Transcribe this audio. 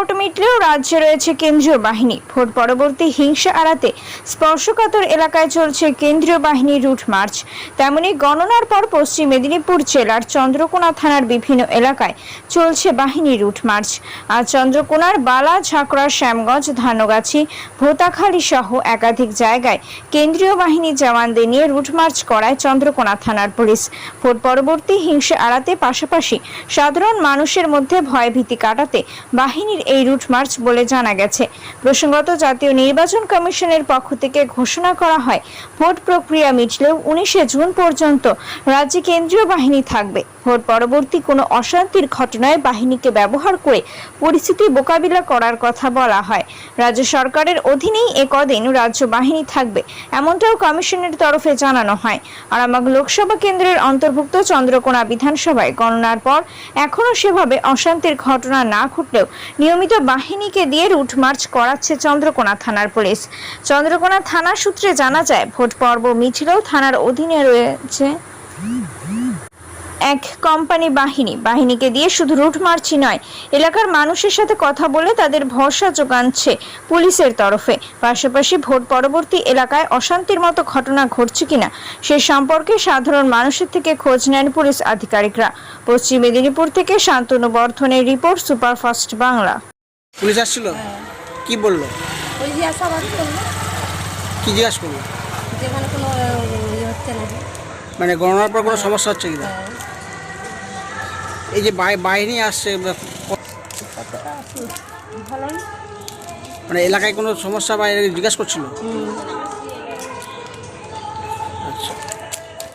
Vote মিটলেও রাজ্যে রয়েছে কেন্দ্রীয় বাহিনী। ভোট পরবর্তী হিংসা এড়াতে স্পর্শকাতর এলাকায় চলছে কেন্দ্রীয় বাহিনীর রুট মার্চ। তেমনি গণনার পর পশ্চিম মেদিনীপুর জেলার চন্দ্রকোনা থানার বিভিন্ন এলাকায় চলছে বাহিনীর রুট মার্চ। আজ চন্দ্রকোনার বালা, ঝাঁকড়া, শ্যামগঞ্জ, ধানগাছি, ভোতাখালী সহ একাধিক জায়গায় কেন্দ্রীয় বাহিনীর জওয়ানদের নিয়ে রুট মার্চ করায় চন্দ্রকোনা থানার পুলিশ। ভোট পরবর্তী হিংসা এড়াতে পাশাপাশি সাধারণ মানুষের মধ্যে ভয়ভীতি কাটাতে বাহিনীর এই রুট মার্চ বলে জানা গেছে। প্রসঙ্গত, জাতীয় নির্বাচন কমিশনের পক্ষ থেকে ঘোষণা করা হয়, ভোট প্রক্রিয়া মিটলেও 19শে জুন পর্যন্ত রাজ্যে কেন্দ্রীয় বাহিনী থাকবে। ভোট পরবর্তী কোনো অশান্তির ঘটনায় বাহিনীকে ব্যবহার করে পরিস্থিতি মোকাবিলা করার কথা বলা হয়। রাজ্য সরকারের অধীনেই কদিন রাজ্য বাহিনী থাকবে, এমনটাও কমিশনের তরফে জানানো হয়। আরামবাগ লোকসভা কেন্দ্রের অন্তর্ভুক্ত চন্দ্রকোনা বিধানসভায় গণনার পর এখনো সেভাবে অশান্তির ঘটনা না ঘটলেও নিয়মিত বাহিনীকে দিয়ে রুট মার্চ করাচ্ছে চন্দ্রকোনা থানার পুলিশ। চন্দ্রকোনা থানা সূত্রে জানা যায়, ভোট পর্ব মিছিলেও থানার অধীনে রয়েছে এক কোম্পানি বাহিনীকে দিয়ে শুধু রুট মার্চই নয়, এলাকার মানুষের সাথে কথা বলে তাদের ভরসা যোগাচ্ছে পুলিশের তরফে। পাশাপাশি ভোট পরবর্তী এলাকায় অশান্তির মতো ঘটনা ঘটছে কিনা সে সম্পর্কে সাধারণ মানুষের থেকে খোঁজ নেন পুলিশ আধিকারিকরা। পশ্চিম মেদিনীপুর থেকে শান্তনু বর্ধনের রিপোর্ট, সুপারফাস্ট বাংলা। পুলিশ আসছিল, কি বললো? ওই জিজ্ঞাসাবাদ করলো, কি জিজ্ঞাসা করলো? যেখানে কোনো হচ্ছে না। মানে গণনার পর কোনো সমস্যা হচ্ছে কিনা? এই যে বাহিনী আসছে, ভালো মানে এলাকায় কোনো সমস্যা বা জিজ্ঞাসা করছিল?